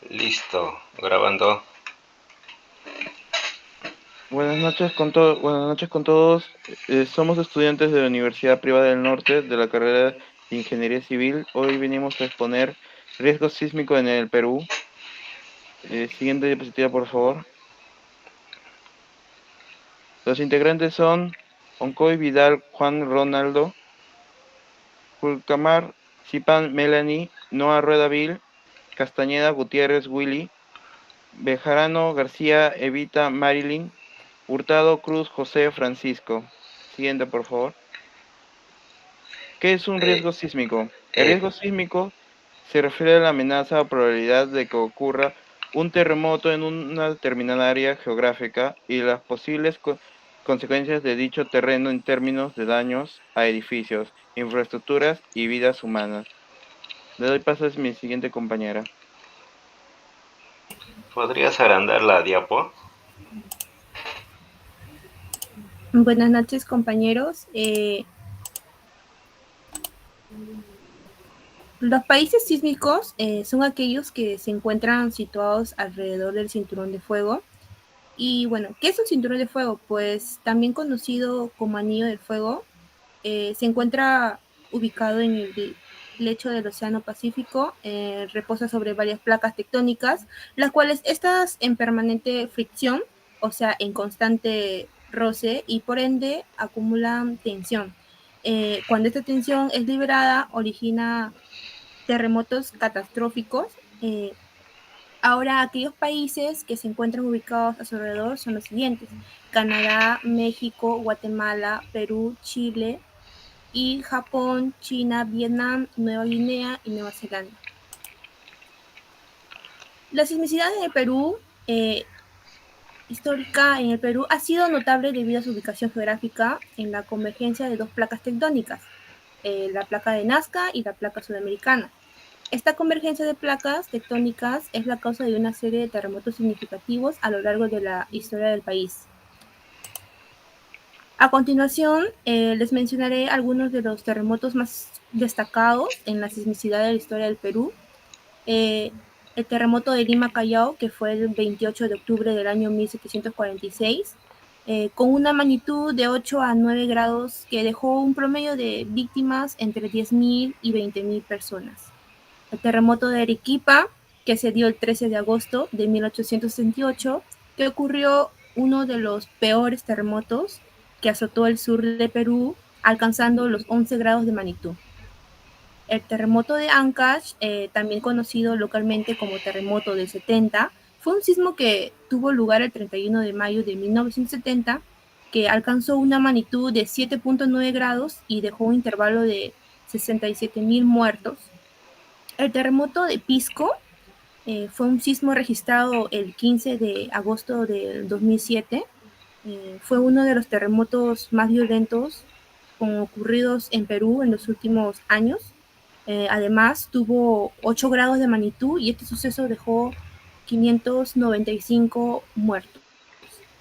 Listo, grabando. Buenas noches con todos. Somos estudiantes de la Universidad Privada del Norte de la carrera de Ingeniería Civil. Hoy venimos a exponer riesgo sísmico en el Perú. Siguiente diapositiva, por favor. Los integrantes son Oncoy Vidal Juan Ronaldo, Julcamar Zipan Melanie, Noah Rueda Vil, Castañeda Gutiérrez Willy, Bejarano García Evita Marilyn, Hurtado Cruz José Francisco. Siguiente, por favor. ¿Qué es un Eh, riesgo sísmico? El eh, riesgo sísmico se refiere a la amenaza o probabilidad de que ocurra un terremoto en una determinada área geográfica y las posibles consecuencias de dicho terreno en términos de daños a edificios, infraestructuras y vidas humanas. Le doy paso a mi siguiente compañera. ¿Podrías agrandar la diapo? Buenas noches, compañeros. Los países sísmicos son aquellos que se encuentran situados alrededor del cinturón de fuego. Y bueno, ¿qué es un cinturón de fuego? Pues también conocido como anillo del fuego, se encuentra ubicado en el lecho del Océano Pacífico, reposa sobre varias placas tectónicas, las cuales estas en permanente fricción, o sea, en constante roce y por ende acumulan tensión. Cuando esta tensión es liberada, origina terremotos catastróficos. Ahora, aquellos países que se encuentran ubicados a su alrededor son los siguientes: Canadá, México, Guatemala, Perú, Chile, y Japón, China, Vietnam, Nueva Guinea y Nueva Zelanda. La sismicidad en el Perú, histórica en el Perú, ha sido notable debido a su ubicación geográfica en la convergencia de dos placas tectónicas, la placa de Nazca y la placa sudamericana. Esta convergencia de placas tectónicas es la causa de una serie de terremotos significativos a lo largo de la historia del país. A continuación, les mencionaré algunos de los terremotos más destacados en la sismicidad de la historia del Perú. Eh, el terremoto de Lima Callao, que fue el 28 de octubre del año 1746, con una magnitud de 8 a 9 grados que dejó un promedio de víctimas entre 10.000 y 20.000 personas. El terremoto de Arequipa, que se dio el 13 de agosto de 1868, que ocurrió uno de los peores terremotos que azotó el sur de Perú, alcanzando los 11 grados de magnitud. El terremoto de Ancash, también conocido localmente como terremoto del 70, fue un sismo que tuvo lugar el 31 de mayo de 1970, que alcanzó una magnitud de 7.9 grados y dejó un intervalo de 67.000 muertos. El terremoto de Pisco fue un sismo registrado el 15 de agosto del 2007. Fue uno de los terremotos más violentos ocurridos en Perú en los últimos años. Además, tuvo 8 grados de magnitud y este suceso dejó 595 muertos.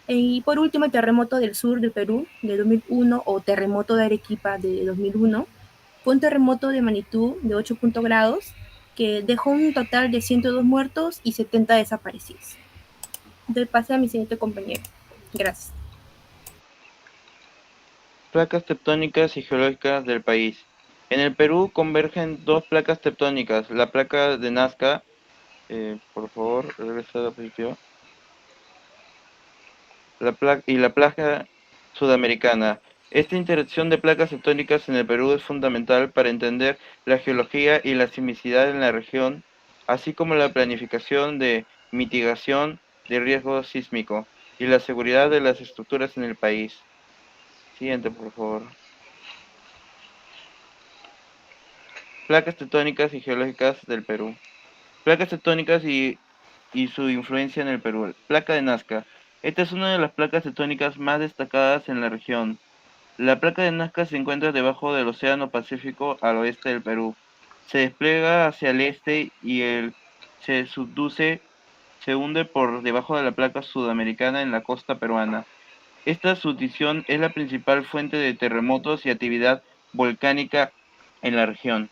Y por último, el terremoto del sur del Perú de 2001 o terremoto de Arequipa de 2001 fue un terremoto de magnitud de 8 grados que dejó un total de 102 muertos y 70 desaparecidos. Entonces pase a mi siguiente compañero. Gracias. Placas tectónicas y geológicas del país. En el Perú convergen dos placas tectónicas, la placa de Nazca, por favor, regresa a la diapositiva, y la placa sudamericana. Esta interacción de placas tectónicas en el Perú es fundamental para entender la geología y la sismicidad en la región, así como la planificación de mitigación de riesgo sísmico y la seguridad de las estructuras en el país. Siguiente, por favor. Placas tectónicas y geológicas del Perú. Placas tectónicas y su influencia en el Perú. Placa de Nazca. Esta es una de las placas tectónicas más destacadas en la región. La placa de Nazca se encuentra debajo del Océano Pacífico al oeste del Perú. Se despliega hacia el este y se subduce, se hunde por debajo de la placa sudamericana en la costa peruana. Esta subducción es la principal fuente de terremotos y actividad volcánica en la región.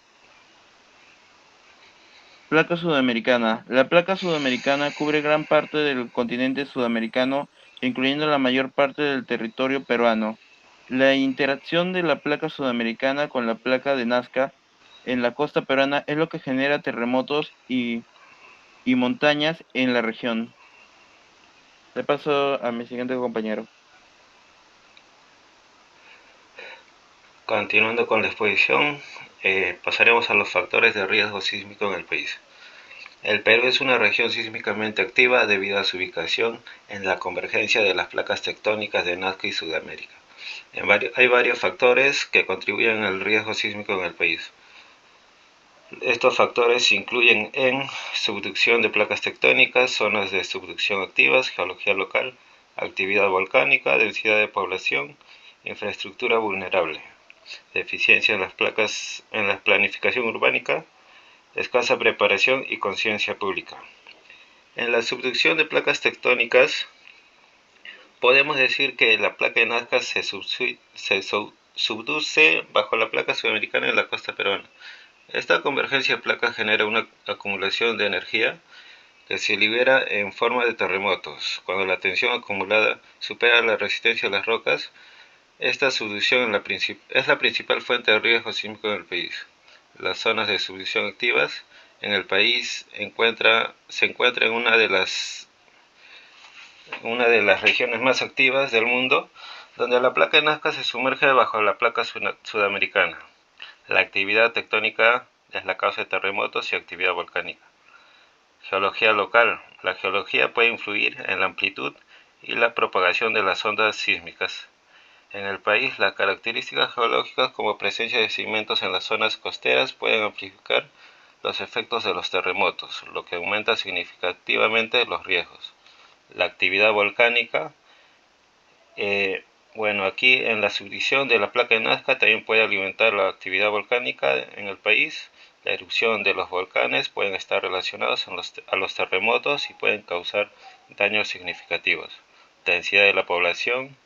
Placa sudamericana. La placa sudamericana cubre gran parte del continente sudamericano, incluyendo la mayor parte del territorio peruano. La interacción de la placa sudamericana con la placa de Nazca en la costa peruana es lo que genera terremotos y montañas en la región. Le paso a mi siguiente compañero. Continuando con la exposición, pasaremos a los factores de riesgo sísmico en el país. El Perú es una región sísmicamente activa debido a su ubicación en la convergencia de las placas tectónicas de Nazca y Sudamérica. Hay varios factores que contribuyen al riesgo sísmico en el país. Estos factores incluyen en subducción de placas tectónicas, zonas de subducción activas, geología local, actividad volcánica, densidad de población, infraestructura vulnerable, deficiencia en las placas en la planificación urbánica, escasa preparación y conciencia pública. En la subducción de placas tectónicas, podemos decir que la placa de Nazca se subduce bajo la placa sudamericana en la costa peruana. Esta convergencia de placas genera una acumulación de energía que se libera en forma de terremotos. Cuando la tensión acumulada supera la resistencia de las rocas, esta subducción es la principal fuente de riesgo sísmico en el país. Las zonas de subducción activas en el país se encuentra en una de las regiones más activas del mundo, donde la placa de Nazca se sumerge bajo la placa sudamericana. La actividad tectónica es la causa de terremotos y actividad volcánica. Geología local. La geología puede influir en la amplitud y la propagación de las ondas sísmicas. En el país, las características geológicas como presencia de sedimentos en las zonas costeras pueden amplificar los efectos de los terremotos, lo que aumenta significativamente los riesgos. La actividad volcánica, aquí en la subducción de la placa de Nazca también puede alimentar la actividad volcánica en el país. La erupción de los volcanes pueden estar relacionados a los terremotos y pueden causar daños significativos. Densidad de la población.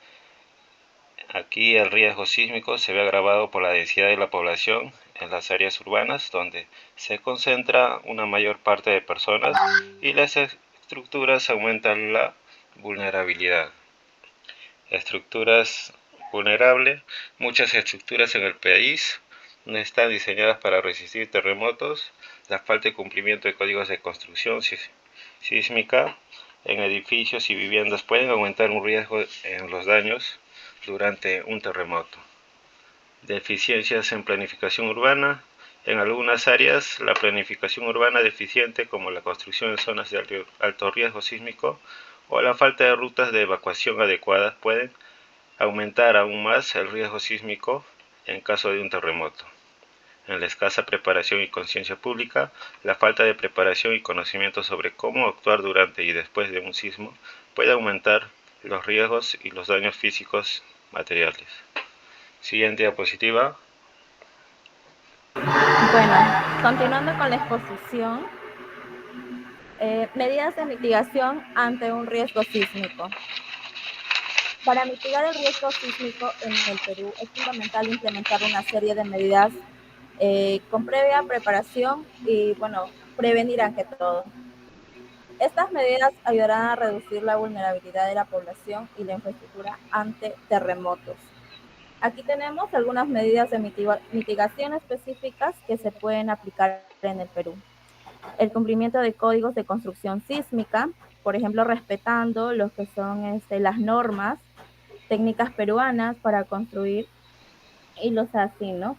Aquí el riesgo sísmico se ve agravado por la densidad de la población en las áreas urbanas, donde se concentra una mayor parte de personas y las estructuras aumentan la vulnerabilidad. Estructuras vulnerables. Muchas estructuras en el país no están diseñadas para resistir terremotos. La falta de cumplimiento de códigos de construcción sísmica en edificios y viviendas pueden aumentar un riesgo en los daños durante un terremoto. Deficiencias en planificación urbana. En algunas áreas, la planificación urbana deficiente, como la construcción en zonas de alto riesgo sísmico o la falta de rutas de evacuación adecuadas, pueden aumentar aún más el riesgo sísmico en caso de un terremoto. En la escasa preparación y conciencia pública, la falta de preparación y conocimiento sobre cómo actuar durante y después de un sismo puede aumentar los riesgos y los daños físicos materiales. Siguiente diapositiva. Bueno, continuando con la exposición, medidas de mitigación ante un riesgo sísmico. Para mitigar el riesgo sísmico en el Perú es fundamental implementar una serie de medidas con previa preparación y, prevenir ante todo. Estas medidas ayudarán a reducir la vulnerabilidad de la población y la infraestructura ante terremotos. Aquí tenemos algunas medidas de mitigación específicas que se pueden aplicar en el Perú. El cumplimiento de códigos de construcción sísmica, por ejemplo, respetando lo que son las normas técnicas peruanas para construir y los así, ¿no?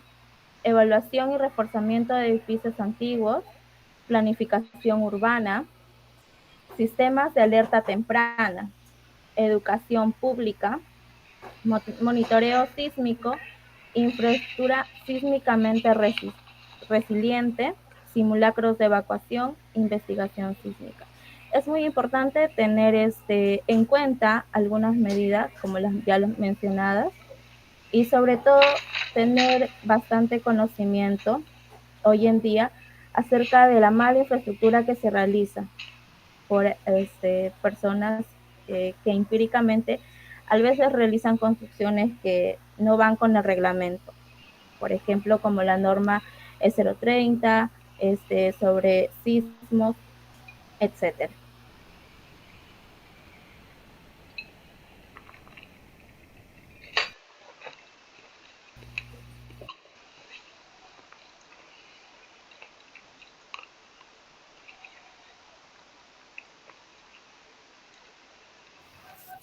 Evaluación y reforzamiento de edificios antiguos, planificación urbana, sistemas de alerta temprana, educación pública, monitoreo sísmico, infraestructura sísmicamente resiliente, simulacros de evacuación, investigación sísmica. Es muy importante tener en cuenta algunas medidas, como las ya mencionadas, y sobre todo tener bastante conocimiento hoy en día acerca de la mala infraestructura que se realiza por personas que empíricamente a veces realizan construcciones que no van con el reglamento. Por ejemplo, como la norma E030, sobre sismos, etcétera.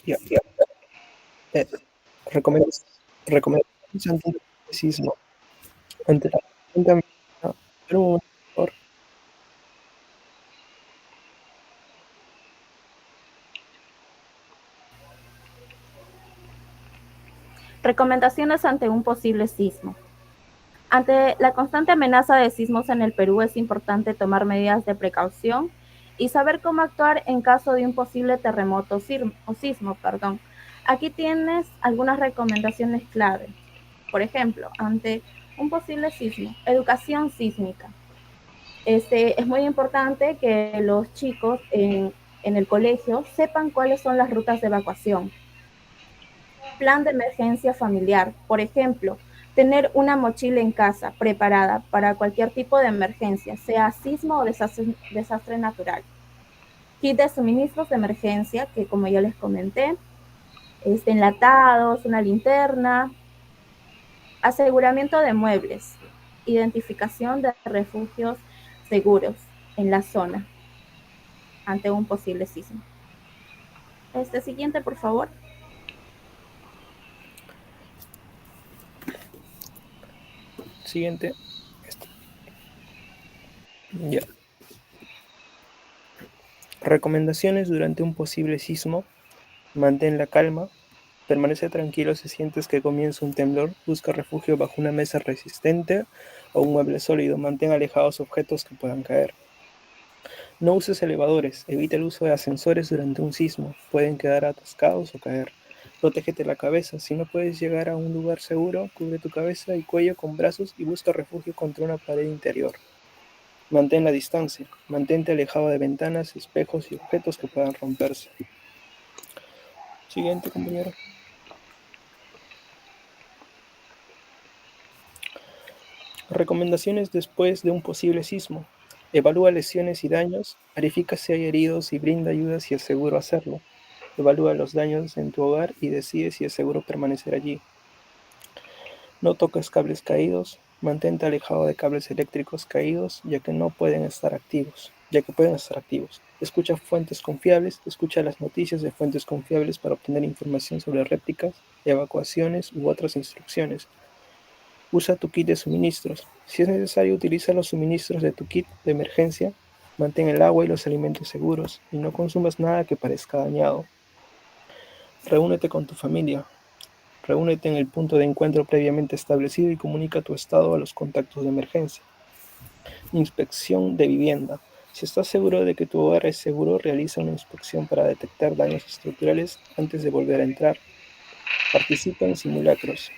Ya, ya. Eh, recomendaciones ante el sismo. Ante la tormenta amenaza, Perú, por Recomendaciones ante un posible sismo. Ante la constante amenaza de sismos en el Perú es importante tomar medidas de precaución y saber cómo actuar en caso de un posible terremoto o sismo. Aquí tienes algunas recomendaciones clave. Por ejemplo, ante un posible sismo, educación sísmica. Es muy importante que los chicos en el colegio sepan cuáles son las rutas de evacuación. Plan de emergencia familiar. Por ejemplo, tener una mochila en casa preparada para cualquier tipo de emergencia, sea sismo o desastre natural. Kit de suministros de emergencia, que como ya les comenté, enlatados, una linterna, aseguramiento de muebles, identificación de refugios seguros en la zona ante un posible sismo. Siguiente, por favor. siguiente. Ya. Recomendaciones durante un posible sismo. Mantén la calma. Permanece tranquilo si sientes que comienza un temblor. Busca refugio bajo una mesa resistente o un mueble sólido. Mantén alejados objetos que puedan caer. No uses elevadores. Evita el uso de ascensores durante un sismo. Pueden quedar atascados o caer. Protégete la cabeza. Si no puedes llegar a un lugar seguro, cubre tu cabeza y cuello con brazos y busca refugio contra una pared interior. Mantén la distancia. Mantente alejado de ventanas, espejos y objetos que puedan romperse. Siguiente, compañero. Recomendaciones después de un posible sismo. Evalúa lesiones y daños. Verifica si hay heridos y brinda ayuda si es seguro hacerlo. Evalúa los daños en tu hogar y decide si es seguro permanecer allí. No toques cables caídos. Mantente alejado de cables eléctricos caídos, ya que pueden estar activos. Escucha fuentes confiables. Escucha las noticias de fuentes confiables para obtener información sobre réplicas, evacuaciones u otras instrucciones. Usa tu kit de suministros. Si es necesario, utiliza los suministros de tu kit de emergencia. Mantén el agua y los alimentos seguros y no consumas nada que parezca dañado. Reúnete con tu familia. Reúnete en el punto de encuentro previamente establecido y comunica tu estado a los contactos de emergencia. Inspección de vivienda. Si estás seguro de que tu hogar es seguro, realiza una inspección para detectar daños estructurales antes de volver a entrar. Participa en simulacros.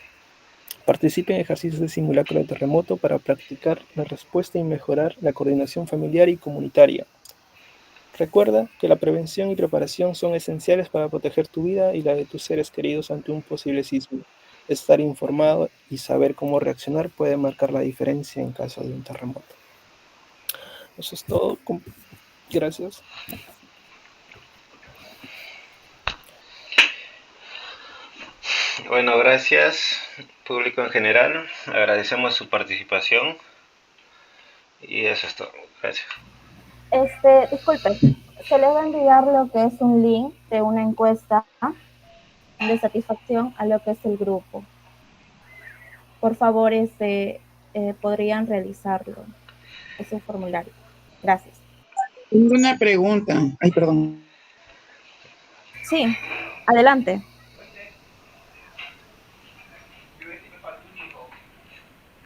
Participe en ejercicios de simulacro de terremoto para practicar la respuesta y mejorar la coordinación familiar y comunitaria. Recuerda que la prevención y preparación son esenciales para proteger tu vida y la de tus seres queridos ante un posible sismo. Estar informado y saber cómo reaccionar puede marcar la diferencia en caso de un terremoto. Eso es todo. Gracias. Bueno, gracias público en general. Agradecemos su participación y eso es todo. Gracias. Disculpe, se les va a enviar lo que es un link de una encuesta de satisfacción a lo que es el grupo. Por favor, podrían realizarlo, ese formulario. Gracias. Tengo una pregunta. Ay, perdón. Sí, adelante.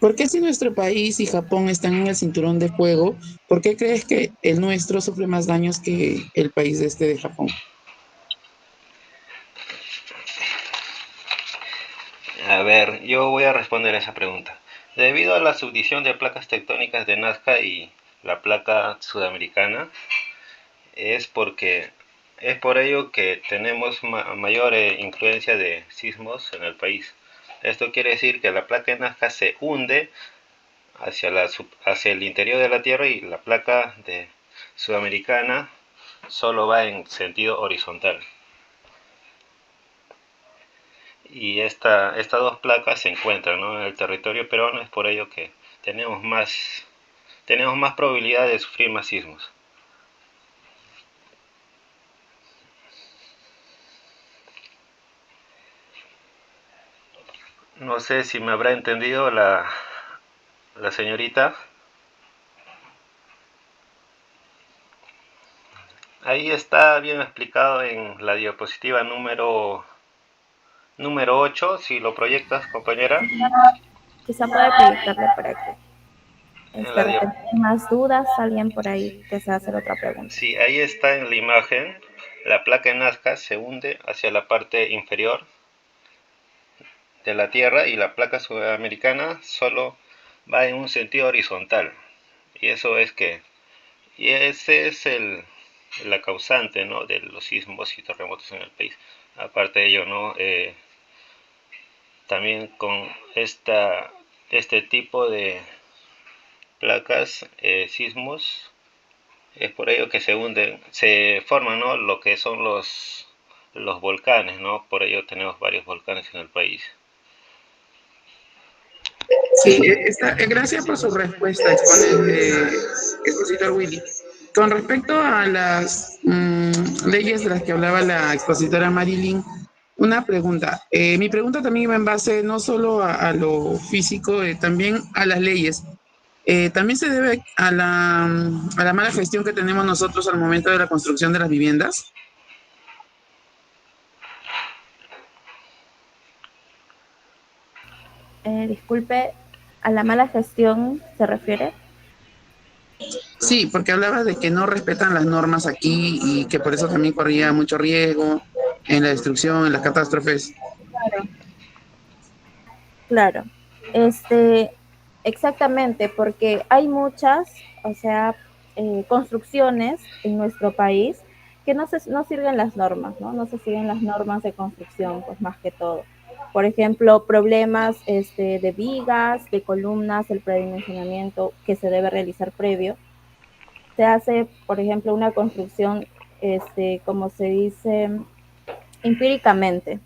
¿Por qué si nuestro país y Japón están en el cinturón de fuego, por qué crees que el nuestro sufre más daños que el país de Japón? A ver, yo voy a responder esa pregunta. Debido a la subdivisión de placas tectónicas de Nazca y la placa sudamericana, es por ello que tenemos mayor influencia de sismos en el país. Esto quiere decir que la placa de Nazca se hunde hacia el interior de la Tierra, y la placa de sudamericana solo va en sentido horizontal. Y estas dos placas se encuentran, ¿no?, en el territorio peruano. Es por ello que tenemos más probabilidad de sufrir más sismos. No sé si me habrá entendido la señorita. Ahí está bien explicado en la diapositiva número 8, si lo proyectas, compañera. Quizá puede proyectarlo para que En de la repente hay más dudas, alguien por ahí desea hacer otra pregunta. Sí, ahí está en la imagen. La placa de Nazca se hunde hacia la parte inferior de la Tierra, y la placa sudamericana solo va en un sentido horizontal. Y ese es la causante, ¿no?, de los sismos y terremotos en el país. Aparte de ello, ¿no?, también con este tipo de placas, sismos, es por ello que se forman, ¿no?, lo que son los volcanes, ¿no? Por ello tenemos varios volcanes en el país. Sí, gracias por su respuesta, expositor Willy. Con respecto a las leyes de las que hablaba la expositora Marilyn, una pregunta. Mi pregunta también va en base no solo a lo físico, también a las leyes. También se debe a la mala gestión que tenemos nosotros al momento de la construcción de las viviendas. Disculpe, ¿a la mala gestión se refiere? Sí, porque hablaba de que no respetan las normas aquí y que por eso también corría mucho riesgo en la destrucción, en las catástrofes. Claro, exactamente, porque hay muchas, o sea, construcciones en nuestro país que no sirven las normas, ¿no? No se siguen las normas de construcción, pues más que todo. Por ejemplo, problemas de vigas, de columnas, el predimensionamiento que se debe realizar previo. Se hace, por ejemplo, una construcción, como se dice, empíricamente,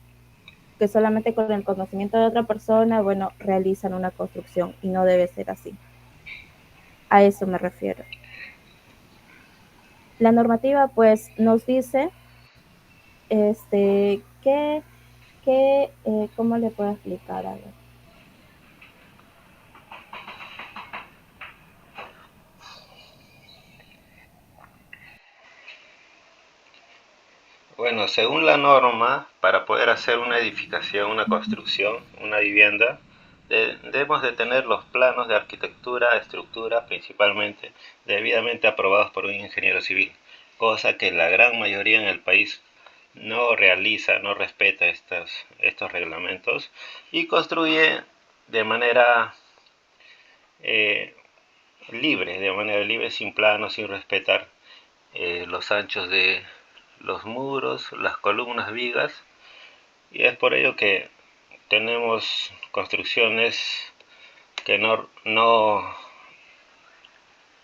que solamente con el conocimiento de otra persona, bueno, realizan una construcción, y no debe ser así. A eso me refiero. La normativa, pues, nos dice, ¿cómo le puedo explicar? A ver. Bueno, según la norma, para poder hacer una edificación, una construcción, una vivienda, debemos de tener los planos de arquitectura, estructura, principalmente, debidamente aprobados por un ingeniero civil, cosa que la gran mayoría en el país no realiza, no respeta estos reglamentos, y construye de manera libre, sin plano, sin respetar los anchos de los muros, las columnas, vigas. Y es por ello que tenemos construcciones que no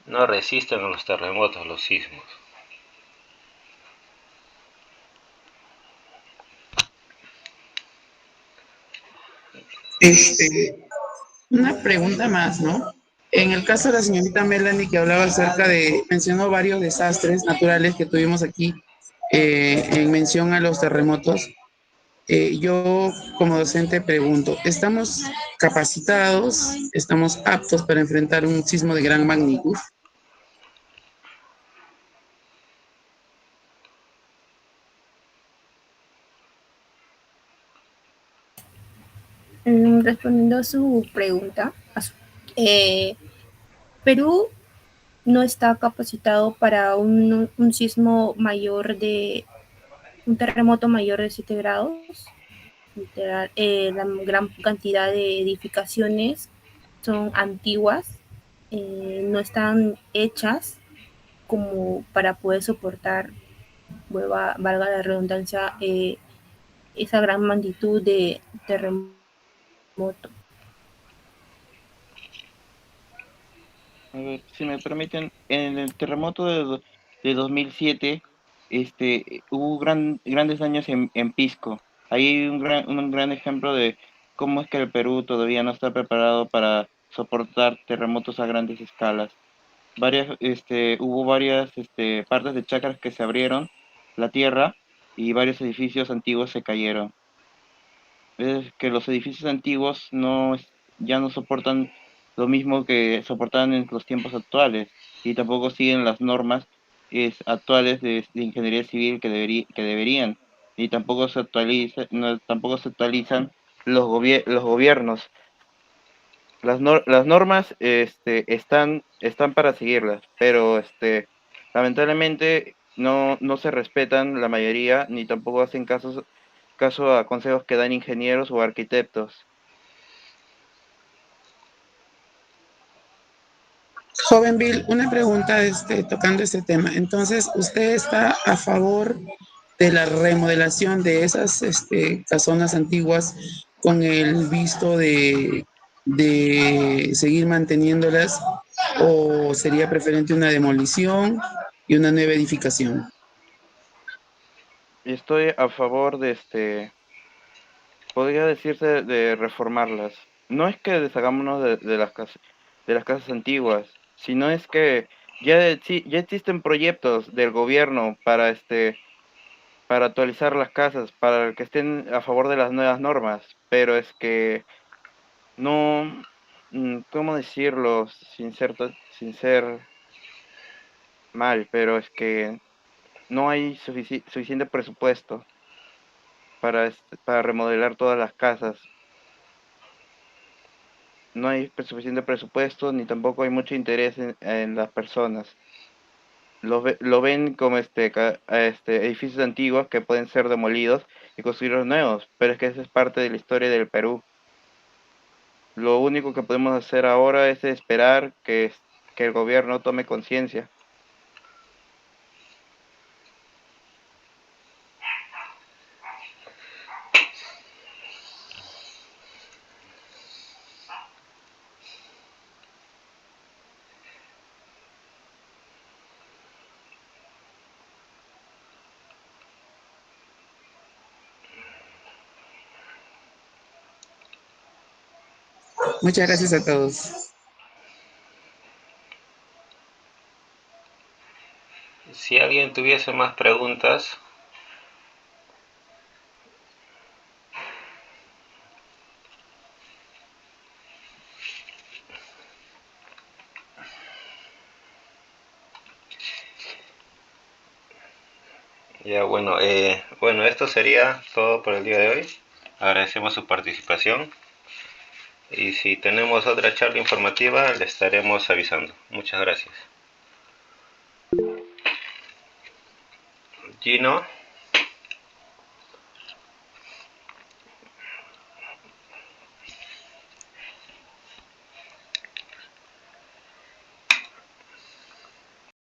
resisten a los terremotos, los sismos. Una pregunta más, ¿no? En el caso de la señorita Melanie, que hablaba mencionó varios desastres naturales que tuvimos aquí, en mención a los terremotos. Yo como docente pregunto, ¿estamos capacitados, estamos aptos para enfrentar un sismo de gran magnitud? Respondiendo a su pregunta, Perú no está capacitado para un sismo mayor un terremoto mayor de 7 grados. Literal, la gran cantidad de edificaciones son antiguas, no están hechas como para poder soportar, valga la redundancia, esa gran magnitud de terremoto. A ver, si me permiten, en el terremoto de 2007, hubo grandes daños en Pisco. Ahí hay un gran ejemplo de cómo es que el Perú todavía no está preparado para soportar terremotos a grandes escalas. Hubo varias partes de chacras que se abrieron, la tierra, y varios edificios antiguos se cayeron. Es que los edificios antiguos ya no soportan lo mismo que soportaban en los tiempos actuales y tampoco siguen las normas actuales de ingeniería civil que deberían y tampoco se actualizan los gobiernos. Las normas están para seguirlas, pero lamentablemente no se respetan la mayoría ni tampoco hacen caso a consejos que dan ingenieros o arquitectos. Joven Bill, una pregunta tocando este tema. Entonces, ¿usted está a favor de la remodelación de esas casonas antiguas con el visto de seguir manteniéndolas o sería preferente una demolición y una nueva edificación? Estoy a favor podría decirse de reformarlas. No es que deshagámonos de las casas antiguas, sino es que ya existen proyectos del gobierno para actualizar las casas, para que estén a favor de las nuevas normas, pero es que no, ¿cómo decirlo sin ser mal? Pero es que no hay suficiente presupuesto para remodelar todas las casas. No hay suficiente presupuesto ni tampoco hay mucho interés en las personas. Lo ven como edificios antiguos que pueden ser demolidos y construir nuevos, pero es que esa es parte de la historia del Perú. Lo único que podemos hacer ahora es esperar que el gobierno tome conciencia. Muchas gracias a todos. Si alguien tuviese más preguntas, ya bueno, esto sería todo por el día de hoy. Agradecemos su participación y si tenemos otra charla informativa le estaremos avisando. Muchas gracias. Gino.